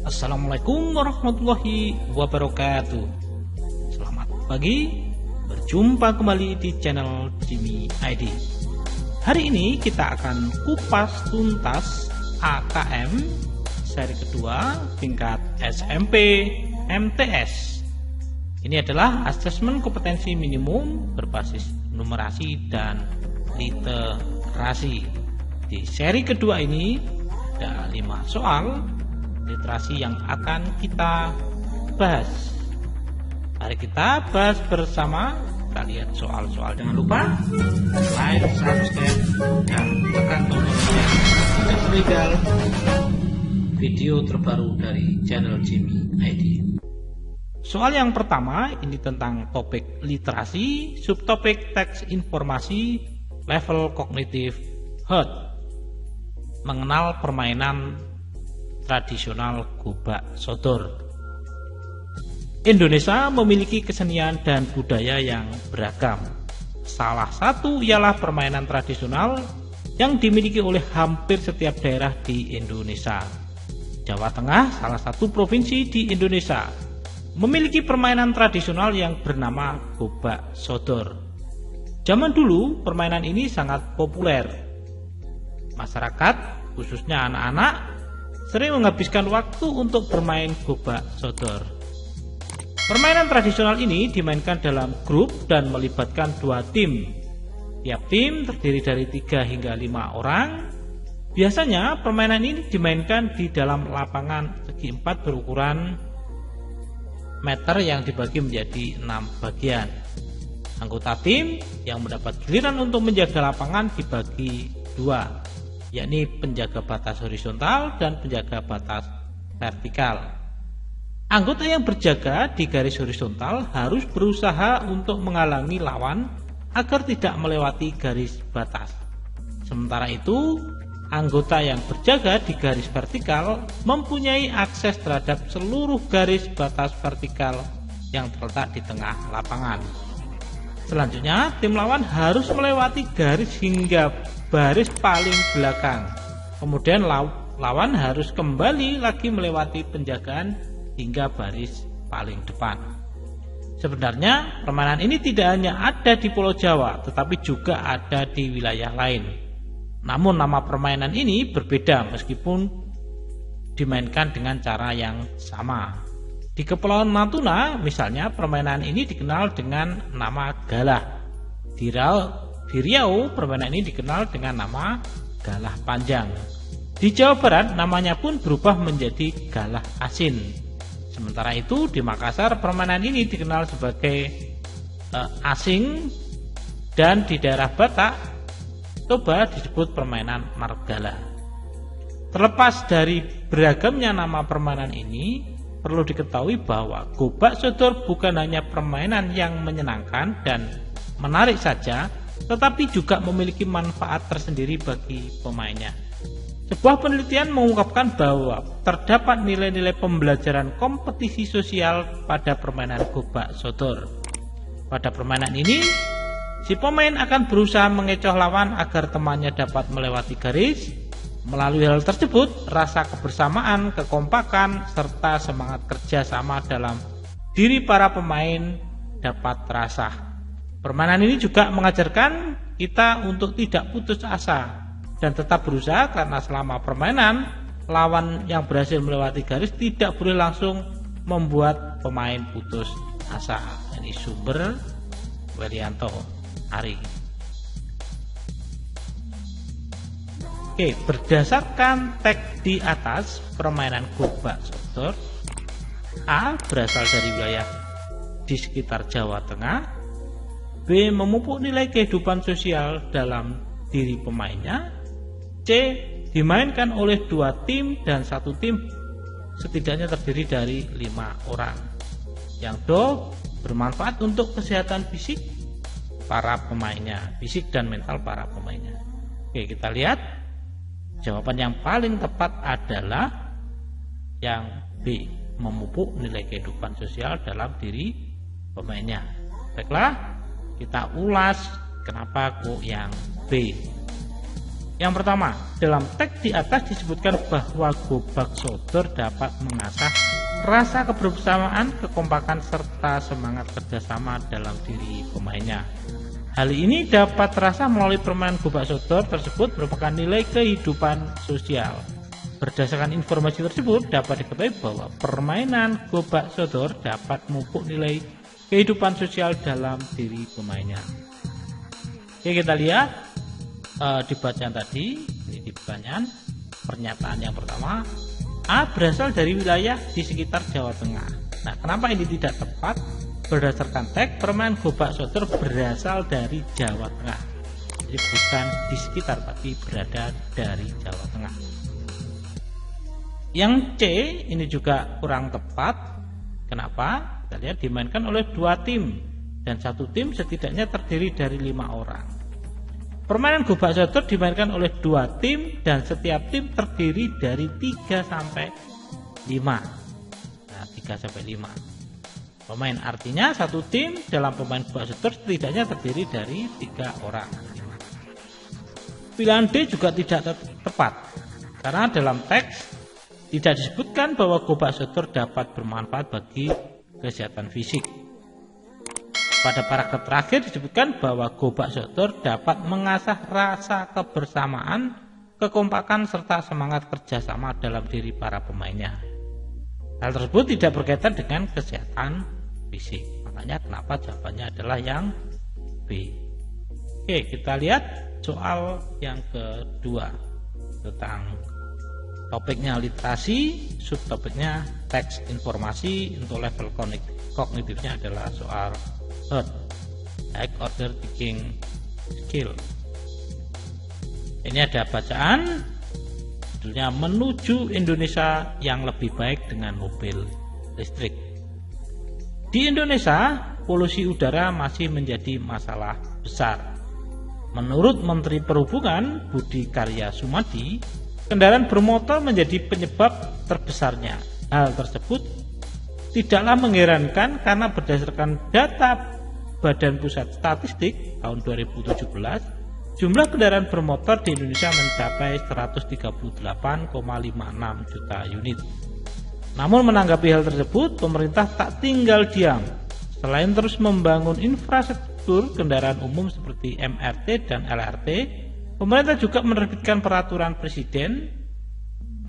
Assalamualaikum warahmatullahi wabarakatuh. Selamat pagi, berjumpa kembali di channel Jimmy ID. Hari ini kita akan kupas tuntas AKM seri kedua tingkat SMP MTS. Ini adalah asesmen kompetensi minimum berbasis numerasi dan literasi. Di seri kedua ini ada 5 soal literasi yang akan kita bahas. Mari kita bahas bersama. Kita lihat soal-soal. Jangan lupa like, subscribe, dan tekan tombolnya untuk mendapat video terbaru dari channel Jimmy ID. Soal yang pertama ini tentang topik literasi, subtopik teks informasi, level kognitif HUT. Mengenal permainan tradisional gobak sodor. Indonesia memiliki kesenian dan budaya yang beragam. Salah satu ialah permainan tradisional yang dimiliki oleh hampir setiap daerah di Indonesia. Jawa Tengah, salah satu provinsi di Indonesia, memiliki permainan tradisional yang bernama gobak sodor. Zaman dulu, permainan ini sangat populer. Masyarakat, khususnya anak-anak, sering menghabiskan waktu untuk bermain gobak sodor. Permainan tradisional ini dimainkan dalam grup dan melibatkan 2 tim. Tiap tim terdiri dari 3 hingga 5 orang. Biasanya permainan ini dimainkan di dalam lapangan segi 4 berukuran meter yang dibagi menjadi 6 bagian. Anggota tim yang mendapat giliran untuk menjaga lapangan dibagi 2, yakni penjaga batas horizontal dan penjaga batas vertikal. Anggota yang berjaga di garis horizontal harus berusaha untuk menghalangi lawan agar tidak melewati garis batas. Sementara itu, anggota yang berjaga di garis vertikal mempunyai akses terhadap seluruh garis batas vertikal yang terletak di tengah lapangan. Selanjutnya, tim lawan harus melewati garis hingga baris paling belakang. Kemudian lawan harus kembali lagi melewati penjagaan hingga baris paling depan. Sebenarnya permainan ini tidak hanya ada di Pulau Jawa, tetapi juga ada di wilayah lain. Namun nama permainan ini berbeda meskipun dimainkan dengan cara yang sama. Di Kepulauan Natuna misalnya permainan ini dikenal dengan nama galah. Di Riau permainan ini dikenal dengan nama galah panjang. Di Jawa Barat namanya pun berubah menjadi galah asin. Sementara itu di Makassar permainan ini dikenal sebagai asing, dan di daerah Batak Toba disebut permainan margala. Terlepas dari beragamnya nama permainan ini, perlu diketahui bahwa gobak sodor bukan hanya permainan yang menyenangkan dan menarik saja, tetapi juga memiliki manfaat tersendiri bagi pemainnya. Sebuah penelitian mengungkapkan bahwa terdapat nilai-nilai pembelajaran kompetisi sosial pada permainan gobak sodor. Pada permainan ini, si pemain akan berusaha mengecoh lawan agar temannya dapat melewati garis. Melalui hal tersebut, rasa kebersamaan, kekompakan, serta semangat kerjasama dalam diri para pemain dapat terasa. Permainan ini juga mengajarkan kita untuk tidak putus asa dan tetap berusaha, karena selama permainan lawan yang berhasil melewati garis tidak boleh langsung membuat pemain putus asa. Ini sumber Welianto Ari. Oke, berdasarkan teks di atas, permainan gobak sodor A. berasal dari wilayah di sekitar Jawa Tengah. B. memupuk nilai kehidupan sosial dalam diri pemainnya. C. dimainkan oleh 2 tim dan 1 tim setidaknya terdiri dari 5 orang. Yang D. bermanfaat untuk kesehatan fisik para pemainnya, fisik dan mental para pemainnya. Oke, kita lihat. Jawaban yang paling tepat adalah yang B, memupuk nilai kehidupan sosial dalam diri pemainnya. Baiklah, kita ulas kenapa kok yang B. Yang pertama, dalam teks di atas disebutkan bahwa gobak sodor dapat mengasah rasa kebersamaan, kekompakan, serta semangat kerjasama dalam diri pemainnya. Hal ini dapat terasa melalui permainan gobak sodor tersebut merupakan nilai kehidupan sosial. Berdasarkan informasi tersebut dapat diketahui bahwa permainan gobak sodor dapat memupuk nilai kehidupan sosial dalam diri pemainnya. Oke, kita lihat di bacaan tadi, ini di pernyataan yang pertama, A berasal dari wilayah di sekitar Jawa Tengah. Nah, kenapa ini tidak tepat? Berdasarkan teks, permainan gobak sodor berasal dari Jawa Tengah. Jadi bukan di sekitar, tapi berada dari Jawa Tengah. Yang C ini juga kurang tepat. Kenapa? Kita lihat dimainkan oleh 2 tim dan satu tim setidaknya terdiri dari 5 orang. Permainan gobak sodor dimainkan oleh 2 tim dan setiap tim terdiri dari 3 sampai 5. Nah, 3 sampai 5 pemain, artinya satu tim dalam pemain gobak sodor setidaknya terdiri dari 3 orang. Pilihan D juga tidak tepat karena dalam teks tidak disebutkan bahwa gobak sodor dapat bermanfaat bagi kesehatan fisik. Pada paragraf terakhir disebutkan bahwa gobak sodor dapat mengasah rasa kebersamaan, kekompakan, serta semangat kerjasama dalam diri para pemainnya. Hal tersebut tidak berkaitan dengan kesehatan fisik. Makanya kenapa jawabannya adalah yang B. Oke, kita lihat soal yang kedua tentang topiknya literasi, subtopiknya teks informasi. Untuk level kognitifnya adalah soal high order thinking skill. Ini ada bacaan judulnya menuju Indonesia yang lebih baik dengan mobil listrik. Di Indonesia, polusi udara masih menjadi masalah besar. Menurut Menteri Perhubungan Budi Karya Sumadi, kendaraan bermotor menjadi penyebab terbesarnya. Hal tersebut tidaklah mengherankan karena berdasarkan data Badan Pusat Statistik tahun 2017, jumlah kendaraan bermotor di Indonesia mencapai 138,56 juta unit. Namun menanggapi hal tersebut, pemerintah tak tinggal diam. Selain terus membangun infrastruktur kendaraan umum seperti MRT dan LRT, pemerintah juga menerbitkan peraturan Presiden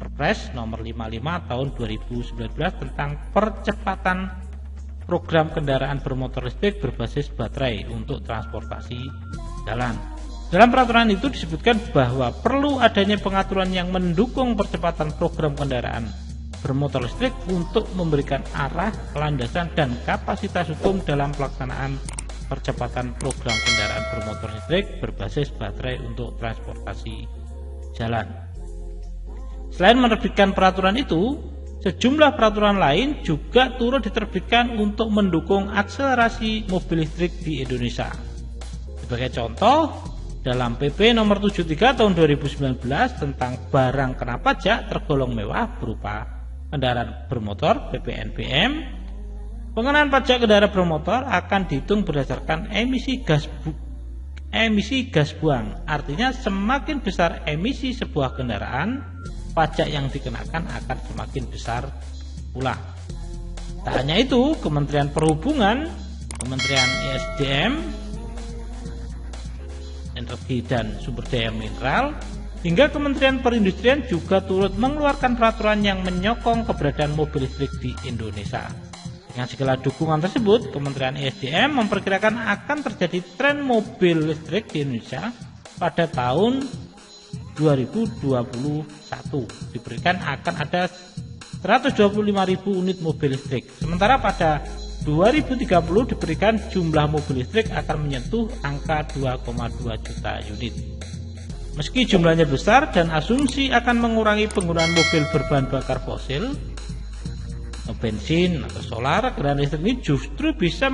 Perpres nomor 55 tahun 2019 tentang percepatan program kendaraan bermotor listrik berbasis baterai untuk transportasi jalan. Dalam peraturan itu disebutkan bahwa perlu adanya pengaturan yang mendukung percepatan program kendaraan bermotor listrik untuk memberikan arah, landasan, dan kapasitas hukum dalam pelaksanaan percepatan program kendaraan bermotor listrik berbasis baterai untuk transportasi jalan. Selain menerbitkan peraturan itu, sejumlah peraturan lain juga turut diterbitkan untuk mendukung akselerasi mobil listrik di Indonesia. Sebagai contoh, dalam PP nomor 73 tahun 2019 tentang barang kena pajak tergolong mewah berupa kendaraan bermotor (PPNBM), pengenaan pajak kendaraan bermotor akan dihitung berdasarkan emisi gas buang. Artinya semakin besar emisi sebuah kendaraan, pajak yang dikenakan akan semakin besar pula. Tak hanya itu, Kementerian Perhubungan, Kementerian ESDM, Energi dan Sumber Daya Mineral, hingga Kementerian Perindustrian juga turut mengeluarkan peraturan yang menyokong keberadaan mobil listrik di Indonesia. Dengan segala dukungan tersebut, Kementerian ESDM memperkirakan akan terjadi tren mobil listrik di Indonesia pada tahun 2021. Diberikan akan ada 125.000 unit mobil listrik. Sementara pada 2030 diberikan jumlah mobil listrik akan menyentuh angka 2,2 juta unit. Meski jumlahnya besar dan asumsi akan mengurangi penggunaan mobil berbahan bakar fosil, bensin atau solar, kendaraan listrik ini justru bisa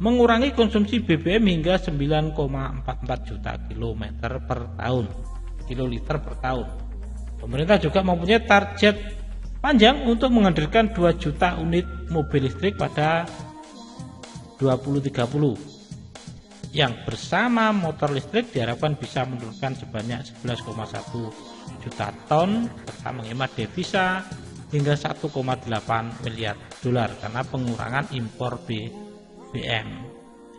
mengurangi konsumsi BBM hingga 9,44 juta kiloliter per tahun. Pemerintah juga mempunyai target panjang untuk menghadirkan 2 juta unit mobil listrik pada 2030. yang bersama motor listrik diharapkan bisa menurunkan sebanyak 11,1 juta ton serta menghemat devisa hingga 1,8 miliar dolar karena pengurangan impor BBM.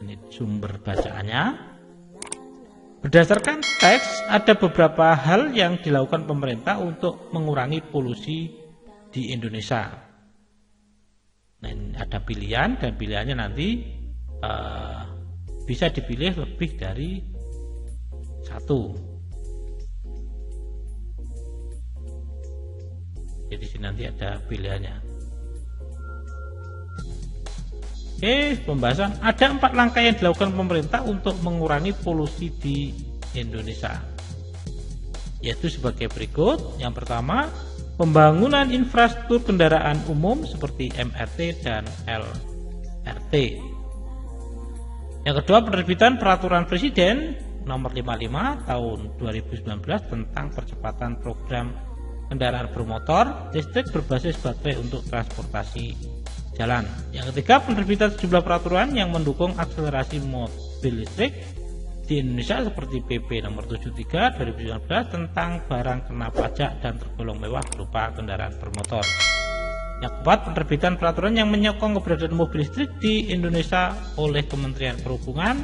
Ini sumber bacaannya. Berdasarkan teks, ada beberapa hal yang dilakukan pemerintah untuk mengurangi polusi di Indonesia. Nah, ada pilihan dan pilihannya nanti bisa dipilih lebih dari satu. Jadi di sini nanti ada pilihannya. Oke, pembahasan. Ada 4 langkah yang dilakukan pemerintah untuk mengurangi polusi di Indonesia, yaitu sebagai berikut. Yang pertama, pembangunan infrastruktur kendaraan umum seperti MRT dan LRT. Yang kedua, penerbitan peraturan Presiden nomor 55 tahun 2019 tentang percepatan program kendaraan bermotor listrik berbasis baterai untuk transportasi jalan. Yang ketiga, penerbitan sejumlah peraturan yang mendukung akselerasi mobil listrik di Indonesia seperti PP nomor 73 2019 tentang barang kena pajak dan tergolong mewah berupa kendaraan bermotor. Yang keempat, penerbitan peraturan yang menyokong keberadaan mobil listrik di Indonesia oleh Kementerian Perhubungan,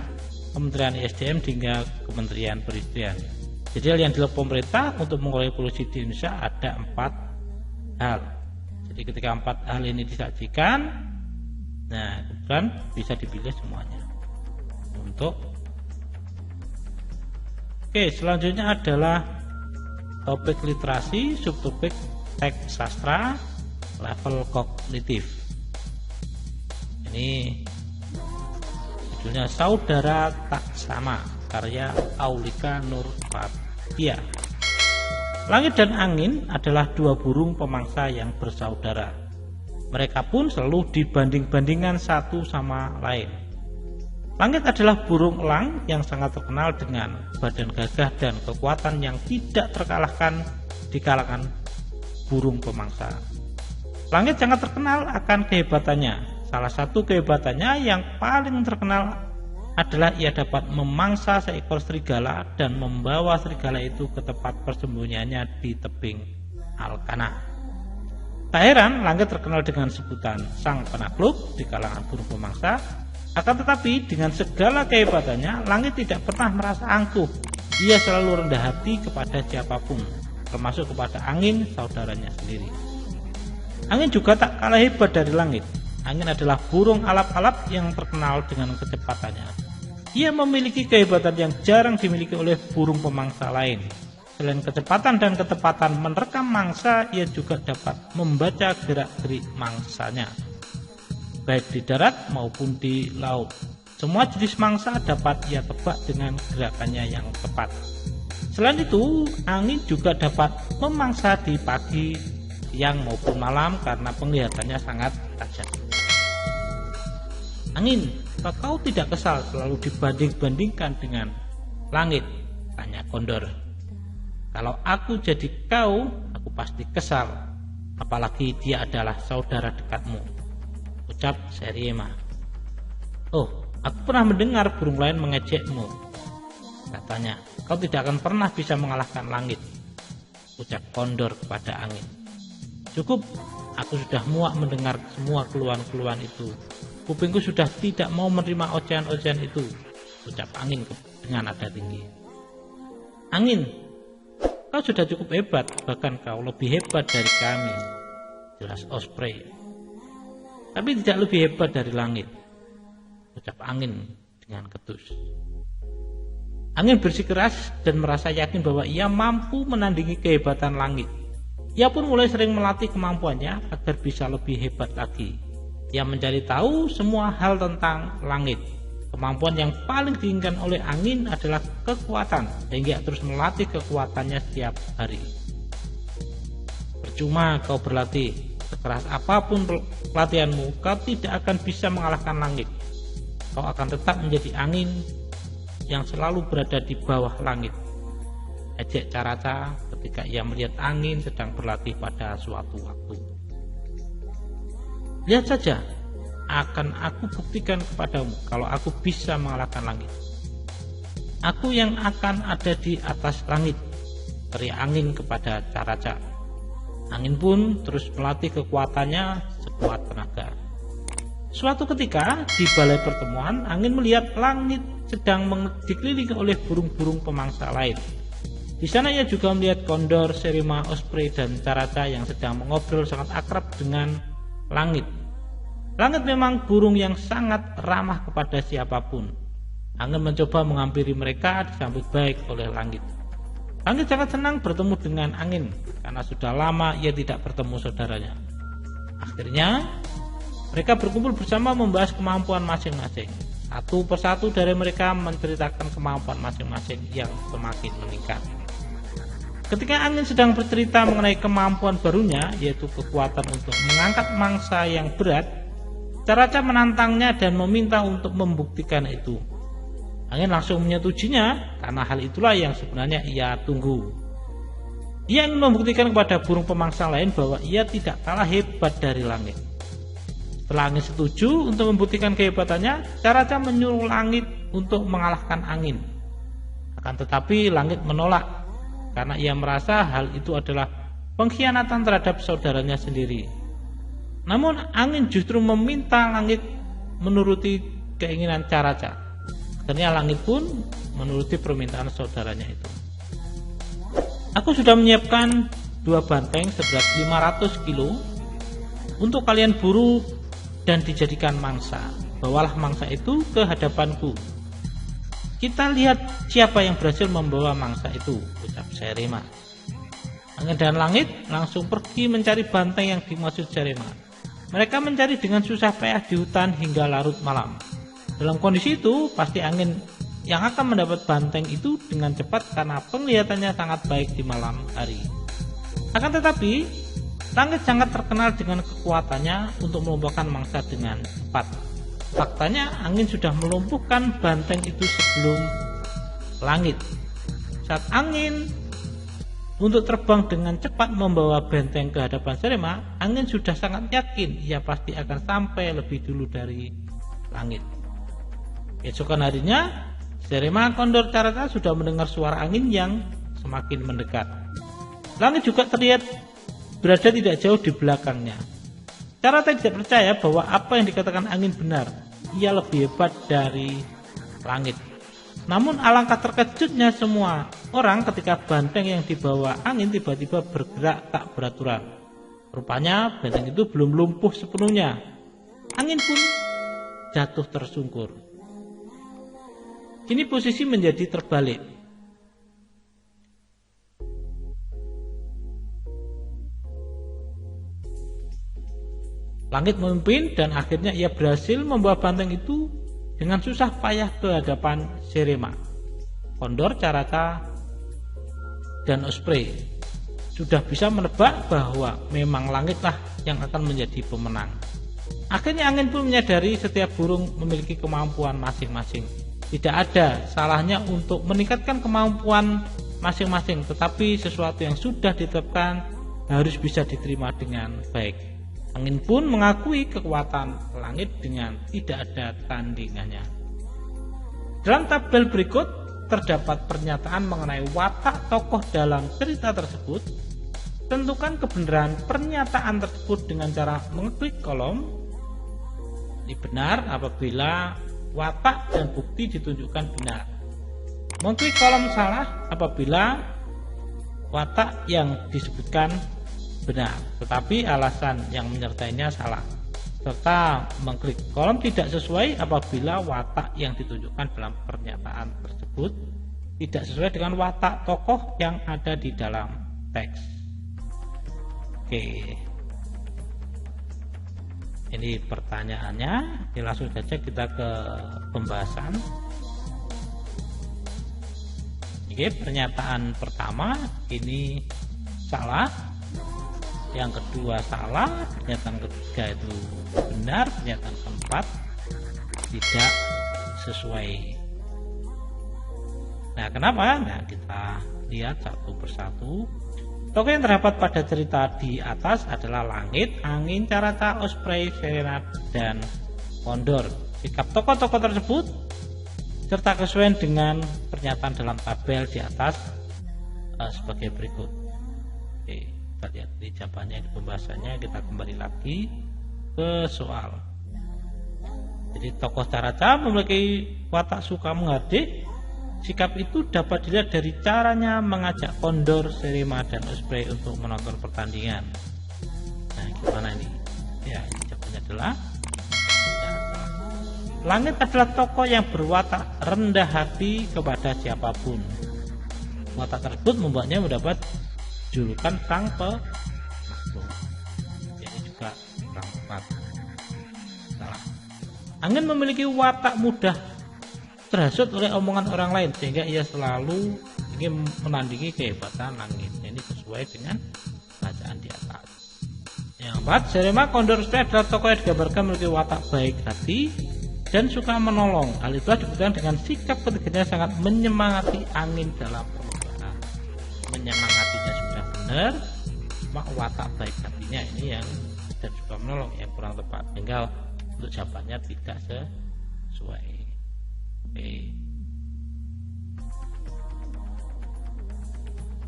Kementerian ESDM hingga Kementerian Perindustrian. Jadi hal yang dilakukan pemerintah untuk mengurangi polusi di Indonesia ada 4 hal. Jadi ketika 4 hal ini disajikan, nah kemudian bisa dipilih semuanya. Oke, selanjutnya adalah topik literasi, subtopik teks sastra, level kognitif. Ini judulnya Saudara Tak Sama, karya Aulika Nurfatia. Langit dan angin adalah 2 burung pemangsa yang bersaudara. Mereka pun selalu dibanding-bandingkan satu sama lain. Langit adalah burung elang yang sangat terkenal dengan badan gagah dan kekuatan yang tidak terkalahkan di kalangan burung pemangsa. Langit sangat terkenal akan kehebatannya. Salah satu kehebatannya yang paling terkenal adalah ia dapat memangsa seekor serigala dan membawa serigala itu ke tempat persembunyiannya di tebing Alkana. Tak heran langit terkenal dengan sebutan sang penakluk di kalangan burung pemangsa. Akan tetapi dengan segala kehebatannya, langit tidak pernah merasa angkuh. Ia selalu rendah hati kepada siapapun, termasuk kepada angin, saudaranya sendiri. Angin juga tak kalah hebat dari langit. Angin adalah burung alap-alap yang terkenal dengan kecepatannya. Ia memiliki kehebatan yang jarang dimiliki oleh burung pemangsa lain. Selain kecepatan dan ketepatan menerkam mangsa, ia juga dapat membaca gerak-gerik mangsanya, baik di darat maupun di laut. Semua jenis mangsa dapat ia tebak dengan gerakannya yang tepat. Selain itu, angin juga dapat memangsa di pagi, siang maupun malam karena penglihatannya sangat tajam. Angin, apa kau tidak kesal selalu dibanding-bandingkan dengan langit? Tanya Kondor. Kalau aku jadi kau, aku pasti kesal. Apalagi dia adalah saudara dekatmu, ucap Seriema. Oh, aku pernah mendengar burung lain mengejekmu, katanya. Kau tidak akan pernah bisa mengalahkan langit, ucap Kondor kepada angin. Cukup, aku sudah muak mendengar semua keluhan-keluhan itu. Kupingku sudah tidak mau menerima ocehan-ocehan itu, ucap angin dengan nada tinggi. Angin, kau sudah cukup hebat, bahkan kau lebih hebat dari kami, jelas Osprey. Tapi tidak lebih hebat dari langit, ucap angin dengan ketus. Angin bersikeras dan merasa yakin bahwa ia mampu menandingi kehebatan langit. Ia pun mulai sering melatih kemampuannya agar bisa lebih hebat lagi. Ia mencari tahu semua hal tentang langit. Kemampuan yang paling diinginkan oleh angin adalah kekuatan, sehingga ia terus melatih kekuatannya setiap hari. Percuma kau berlatih, sekeras apapun latihanmu, kau tidak akan bisa mengalahkan langit. Kau akan tetap menjadi angin yang selalu berada di bawah langit, ejek Caraca ketika ia melihat angin sedang berlatih pada suatu waktu. Lihat saja, akan aku buktikan kepadamu kalau aku bisa mengalahkan langit. Aku yang akan ada di atas langit, teriak angin kepada Caraca. Angin pun terus melatih kekuatannya sekuat tenaga. Suatu ketika di balai pertemuan, angin melihat langit sedang dikelilingi oleh burung-burung pemangsa lain. Di sana ia juga melihat kondor, Serema, Osprey, dan Caraca yang sedang mengobrol sangat akrab dengan langit. Langit memang burung yang sangat ramah kepada siapapun. Angin mencoba menghampiri mereka, disambut baik oleh langit. Langit sangat senang bertemu dengan angin karena sudah lama ia tidak bertemu saudaranya. Akhirnya mereka berkumpul bersama membahas kemampuan masing-masing. Satu persatu dari mereka menceritakan kemampuan masing-masing yang semakin meningkat. Ketika angin sedang bercerita mengenai kemampuan barunya, yaitu kekuatan untuk mengangkat mangsa yang berat, Caraca menantangnya dan meminta untuk membuktikan itu. Angin langsung menyetujuinya karena hal itulah yang sebenarnya ia tunggu. Ia ingin membuktikan kepada burung pemangsa lain bahwa ia tidak kalah hebat dari langit. Setelah angin setuju untuk membuktikan kehebatannya, Caraca menyuruh langit untuk mengalahkan angin. Akan tetapi langit menolak karena ia merasa hal itu adalah pengkhianatan terhadap saudaranya sendiri. Namun angin justru meminta langit menuruti keinginan Caraca. Akhirnya langit pun menuruti permintaan saudaranya itu. Aku sudah menyiapkan 2 banteng seberat 500 kilo untuk kalian buru dan dijadikan mangsa. Bawalah mangsa itu ke hadapanku. Kita lihat siapa yang berhasil membawa mangsa itu, ucap Serema. Angin dan langit langsung pergi mencari banteng yang dimaksud Serema. Mereka mencari dengan susah payah di hutan hingga larut malam. Dalam kondisi itu, pasti angin yang akan mendapat banteng itu dengan cepat karena penglihatannya sangat baik di malam hari. Akan tetapi, langit sangat terkenal dengan kekuatannya untuk melumpuhkan mangsa dengan cepat. Faktanya angin sudah melumpuhkan banteng itu sebelum langit. Saat angin untuk terbang dengan cepat membawa benteng ke hadapan Serema, angin sudah sangat yakin ia pasti akan sampai lebih dulu dari langit. Esokan harinya, Serema, kondor, Caraca sudah mendengar suara angin yang semakin mendekat. Langit juga terlihat berada tidak jauh di belakangnya. Caraca tidak percaya bahwa apa yang dikatakan angin benar. Ia lebih hebat dari langit. Namun alangkah terkejutnya semua orang ketika banteng yang dibawa angin tiba-tiba bergerak tak beraturan. Rupanya banteng itu belum lumpuh sepenuhnya. Angin pun jatuh tersungkur. Kini posisi menjadi terbalik. Langit memimpin dan akhirnya ia berhasil membawa banteng itu dengan susah payah ke hadapan Serema, kondor, Caraca, dan Osprey. Sudah bisa menebak bahwa memang langitlah yang akan menjadi pemenang. Akhirnya angin pun menyadari setiap burung memiliki kemampuan masing-masing. Tidak ada salahnya untuk meningkatkan kemampuan masing-masing, tetapi sesuatu yang sudah ditetapkan harus bisa diterima dengan baik. Angin pun mengakui kekuatan langit dengan tidak ada tandingannya. Dalam tabel berikut terdapat pernyataan mengenai watak tokoh dalam cerita tersebut. Tentukan kebenaran pernyataan tersebut dengan cara mengeklik kolom. Ini benar apabila watak dan bukti ditunjukkan benar. Mengeklik kolom salah apabila watak yang disebutkan benar, tetapi alasan yang menyertainya salah, serta mengklik kolom tidak sesuai apabila watak yang ditunjukkan dalam pernyataan tersebut tidak sesuai dengan watak tokoh yang ada di dalam teks. Oke, ini pertanyaannya. Ini langsung saja kita ke pembahasan. Oke, pernyataan pertama ini salah. Yang kedua salah, pernyataan ketiga itu benar, pernyataan keempat tidak sesuai. Nah, kenapa? Nah, kita lihat satu persatu. Tokoh yang terdapat pada cerita di atas adalah langit, angin, Caraca, Osprey, Serena, dan kondor. Sikap tokoh-tokoh tersebut serta kesesuaian dengan pernyataan dalam tabel di atas sebagai berikut. Oke, kita lihat di jawabannya, di pembahasannya. Kita kembali lagi ke soal. Jadi tokoh Caraca memiliki watak suka menghardik. Sikap itu dapat dilihat dari caranya mengajak Kondor, Sherima, dan Osprey untuk menonton pertandingan. Nah, gimana ini? Ya, jawabannya adalah Langit adalah tokoh yang berwatak rendah hati kepada siapapun. Watak tersebut membuatnya mendapat julukan sang pemakmur. Ini juga kurang tepat. Salah. Angin memiliki watak mudah terhasut oleh omongan orang lain, sehingga ia selalu ingin menandingi kehebatan langit. Ini sesuai dengan bacaan di atas. Yang keempat, Sherima, Kondor, Osprey adalah tokoh yang digambarkan memiliki watak baik hati dan suka menolong. Hal itulah dibuktikan dengan sikap ketiganya sangat menyemangati Angin dalam perlombaan. Menyemangatinya sudah benar, cuma watak baik hatinya ini yang dan suka menolong yang kurang tepat, sehingga untuk jawabannya tidak sesuai.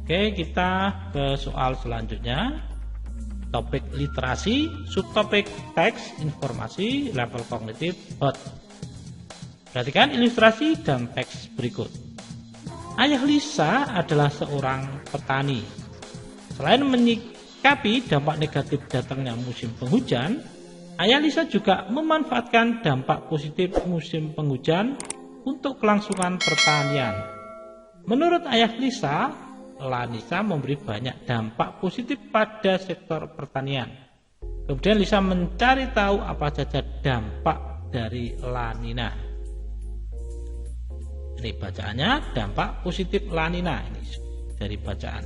Oke, kita ke soal selanjutnya. Topik literasi, subtopik teks, informasi, level kognitif, hot. Perhatikan ilustrasi dan teks berikut. Ayah Lisa adalah seorang petani. Selain menyikapi dampak negatif datangnya musim penghujan, Ayah Lisa juga memanfaatkan dampak positif musim penghujan untuk kelangsungan pertanian. Menurut Ayah Lisa, La Nina memberi banyak dampak positif pada sektor pertanian. Kemudian Lisa mencari tahu apa saja dampak dari La Nina. Ini bacaannya, dampak positif La Nina. Ini dari bacaan.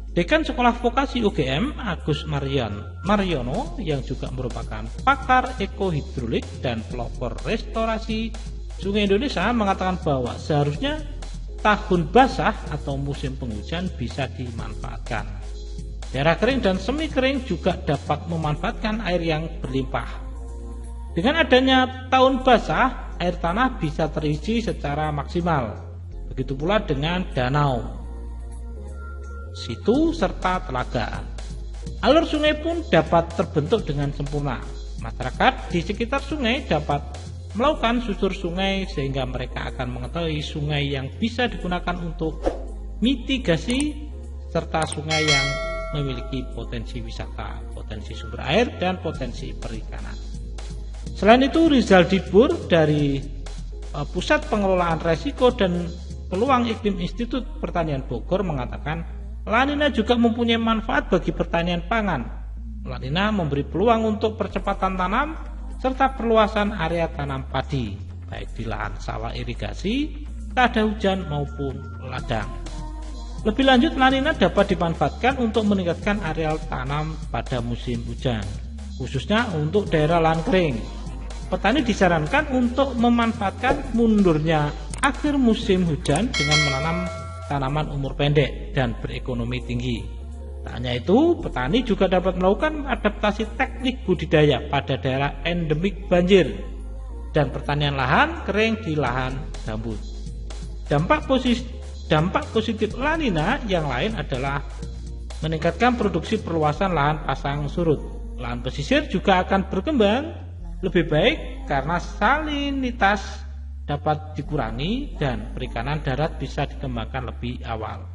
Dekan Sekolah Vokasi UGM Agus Mariono yang juga merupakan pakar ekohidrolik dan pelopor restorasi Sungai Indonesia mengatakan bahwa seharusnya tahun basah atau musim penghujan bisa dimanfaatkan. Daerah kering dan semi kering juga dapat memanfaatkan air yang berlimpah. Dengan adanya tahun basah, air tanah bisa terisi secara maksimal. Begitu pula dengan danau, situ serta telaga. Alur sungai pun dapat terbentuk dengan sempurna. Masyarakat di sekitar sungai dapat melakukan susur sungai sehingga mereka akan mengetahui sungai yang bisa digunakan untuk mitigasi serta sungai yang memiliki potensi wisata, potensi sumber air, dan potensi perikanan. Selain itu, Rizal Dibur dari Pusat Pengelolaan Resiko dan Peluang Iklim Institut Pertanian Bogor mengatakan La Nina juga mempunyai manfaat bagi pertanian pangan. La Nina memberi peluang untuk percepatan tanam serta perluasan area tanam padi, baik di lahan sawah irigasi, tak ada hujan maupun ladang. Lebih lanjut, La Nina dapat dimanfaatkan untuk meningkatkan areal tanam pada musim hujan, khususnya untuk daerah lahan kering. Petani disarankan untuk memanfaatkan mundurnya akhir musim hujan dengan menanam tanaman umur pendek dan berekonomi tinggi. Tak hanya itu, petani juga dapat melakukan adaptasi teknik budidaya pada daerah endemik banjir dan pertanian lahan kering di lahan gambut. Dampak positif La Nina yang lain adalah meningkatkan produksi perluasan lahan pasang surut. Lahan pesisir juga akan berkembang lebih baik karena salinitas dapat dikurangi dan perikanan darat bisa dikembangkan lebih awal.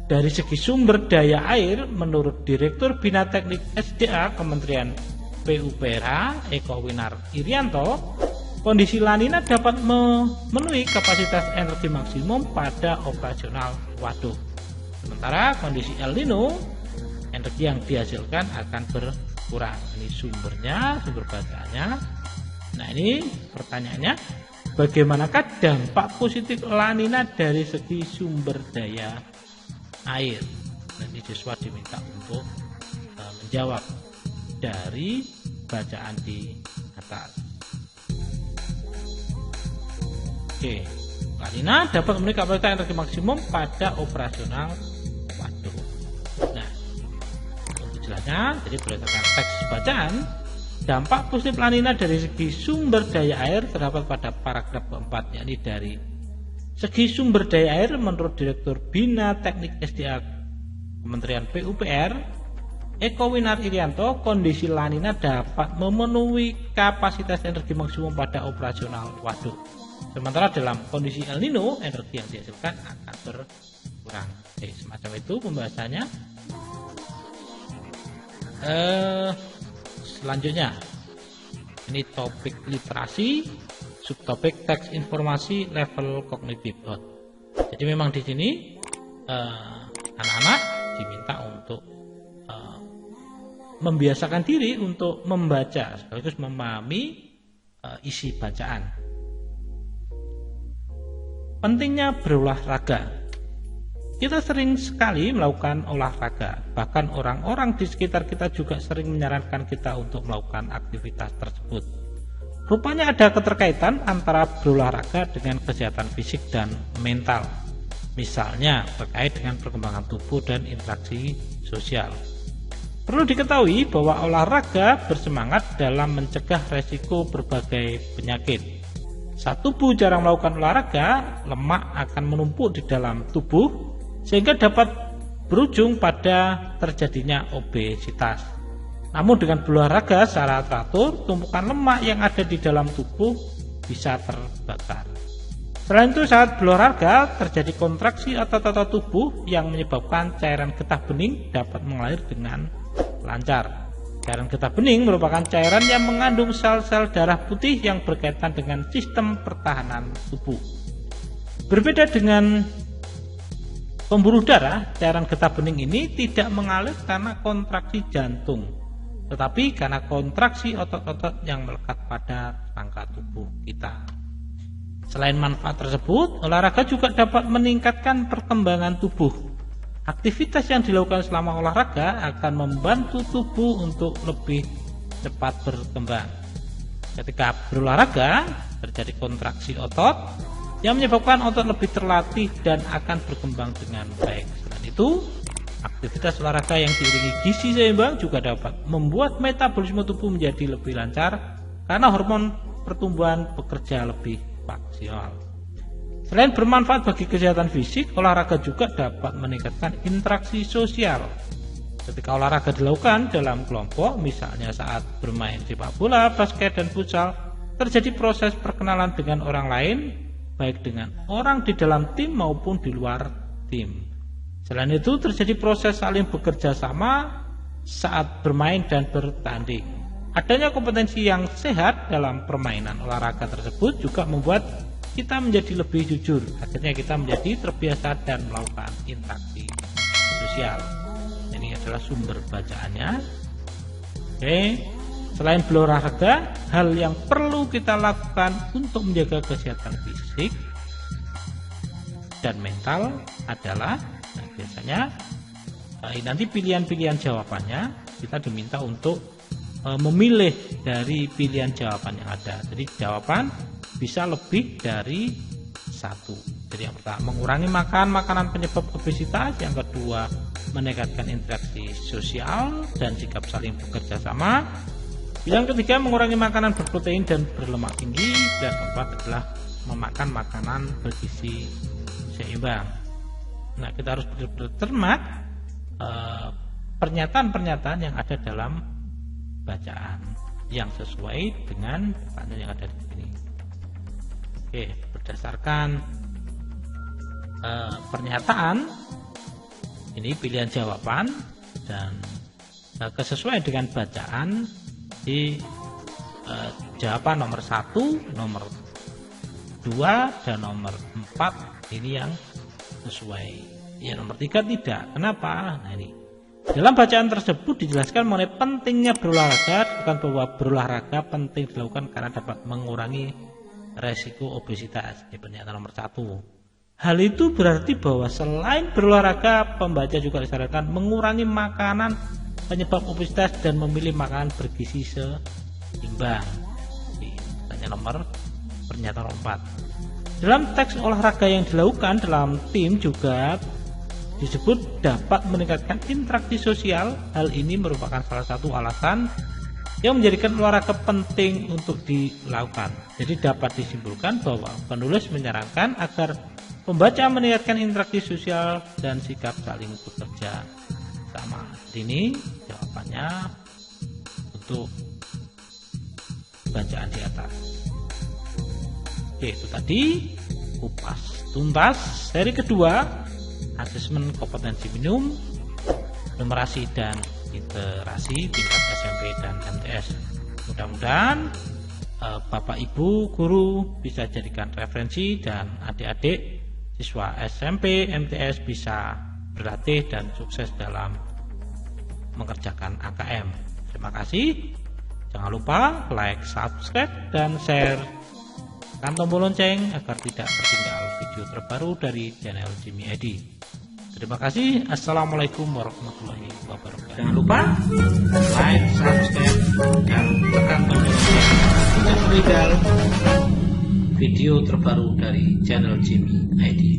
Dari segi sumber daya air, menurut Direktur Bina Teknik SDA Kementerian PUPR Eko Winar Irianto, kondisi La Nina dapat memenuhi kapasitas energi maksimum pada operasional waduk. Sementara kondisi El Nino, energi yang dihasilkan akan berkurang. Ini sumbernya, sumber bacaannya. Nah, ini pertanyaannya, bagaimanakah dampak positif La Nina dari segi sumber daya air? Nanti siswa diminta untuk menjawab dari bacaan di atas. Oke, La Nina dapat memiliki kapasitas energi maksimum pada operasional waduk. Nah, untuk jelasnya, jadi berdasarkan teks bacaan, Dampak positif La Nina dari segi sumber daya air terdapat pada paragraf keempat, yakni dari segi sumber daya air menurut Direktur Bina Teknik SDA Kementerian PUPR Eko Winar Irianto, kondisi La Nina dapat memenuhi kapasitas energi maksimum pada operasional waduk. Sementara dalam kondisi El Nino, energi yang dihasilkan akan berkurang. Semacam itu pembahasannya. Selanjutnya, ini topik literasi, subtopik teks informasi level kognitif. Jadi memang di sini anak-anak diminta untuk membiasakan diri untuk membaca sekaligus memahami isi bacaan. Pentingnya berolahraga. Kita sering sekali melakukan olahraga, bahkan orang-orang di sekitar kita juga sering menyarankan kita untuk melakukan aktivitas tersebut. Rupanya ada keterkaitan antara berolahraga dengan kesehatan fisik dan mental. Misalnya terkait dengan perkembangan tubuh dan interaksi sosial. Perlu diketahui bahwa olahraga bersemangat dalam mencegah resiko berbagai penyakit. Saat tubuh jarang melakukan olahraga, lemak akan menumpuk di dalam tubuh sehingga dapat berujung pada terjadinya obesitas. Namun dengan berolahraga secara teratur, tumpukan lemak yang ada di dalam tubuh bisa terbakar. Selain itu, saat berolahraga terjadi kontraksi otot-otot tubuh yang menyebabkan cairan getah bening dapat mengalir dengan lancar. Cairan getah bening merupakan cairan yang mengandung sel-sel darah putih yang berkaitan dengan sistem pertahanan tubuh. Berbeda dengan pembuluh darah, cairan getah bening ini tidak mengalir karena kontraksi jantung, tetapi karena kontraksi otot-otot yang melekat pada rangka tubuh kita. Selain manfaat tersebut, olahraga juga dapat meningkatkan perkembangan tubuh. Aktivitas yang dilakukan selama olahraga akan membantu tubuh untuk lebih cepat berkembang. Ketika berolahraga, terjadi kontraksi otot yang menyebabkan otot lebih terlatih dan akan berkembang dengan baik. Selain itu, aktivitas olahraga yang diiringi gizi seimbang juga dapat membuat metabolisme tubuh menjadi lebih lancar karena hormon pertumbuhan bekerja lebih maksimal. Selain bermanfaat bagi kesehatan fisik, olahraga juga dapat meningkatkan interaksi sosial. Ketika olahraga dilakukan dalam kelompok, misalnya saat bermain sepak bola, basket, dan futsal, terjadi proses perkenalan dengan orang lain, baik dengan orang di dalam tim maupun di luar tim. Selain itu, terjadi proses saling bekerja sama saat bermain dan bertanding. Adanya kompetensi yang sehat dalam permainan olahraga tersebut juga membuat kita menjadi lebih jujur. Akhirnya kita menjadi terbiasa dan melakukan interaksi sosial. Ini adalah sumber bacaannya. Oke. Selain berolahraga, hal yang perlu kita lakukan untuk menjaga kesehatan fisik dan mental adalah, biasanya nanti pilihan-pilihan jawabannya kita diminta untuk memilih dari pilihan jawaban yang ada. Jadi jawaban bisa lebih dari satu. Jadi yang pertama, mengurangi makan makanan penyebab obesitas. Yang kedua, meningkatkan interaksi sosial dan sikap saling bekerja sama. Yang ketiga, mengurangi makanan berprotein dan berlemak tinggi. Dan keempat adalah memakan makanan bergizi seimbang. Nah, kita harus benar-benar cermat pernyataan-pernyataan yang ada dalam bacaan yang sesuai dengan pertanyaan yang ada di sini. Oke, berdasarkan pernyataan ini pilihan jawaban dan kesesuaian dengan bacaan di jawaban nomor 1, nomor 2 dan nomor 4 ini yang sesuai. Ya, nomor 3 tidak. Kenapa? Nah, ini dalam bacaan tersebut dijelaskan mengenai pentingnya berolahraga, bukan bahwa berolahraga penting dilakukan karena dapat mengurangi resiko obesitas. Ini pernyataan nomor 1. Hal itu berarti bahwa selain berolahraga, pembaca juga disarankan mengurangi makanan penyebab obesitas dan memilih makanan bergizi seimbang. Pernyataan nomor 4. Dalam teks olahraga yang dilakukan dalam tim juga disebut dapat meningkatkan interaksi sosial. Hal ini merupakan salah satu alasan yang menjadikan olahraga penting untuk dilakukan. Jadi dapat disimpulkan bahwa penulis menyarankan agar pembaca meningkatkan interaksi sosial dan sikap saling bekerja sama. Ini jawabannya untuk bacaan di atas. Oke, itu tadi kupas tuntas seri kedua, asesmen kompetensi minimum, numerasi dan literasi tingkat SMP dan MTS. Mudah-mudahan Bapak Ibu guru bisa jadikan referensi dan adik-adik siswa SMP MTS bisa berlatih dan sukses dalam mengerjakan AKM. Terima kasih. Jangan lupa like, subscribe, dan share. Tekan tombol lonceng agar tidak tertinggal video terbaru dari channel Jimmy Edi. Terima kasih. Assalamualaikum warahmatullahi wabarakatuh. Jangan lupa like, subscribe, dan tekan tombol lonceng untuk tertinggal video terbaru dari channel Jimmy Edi.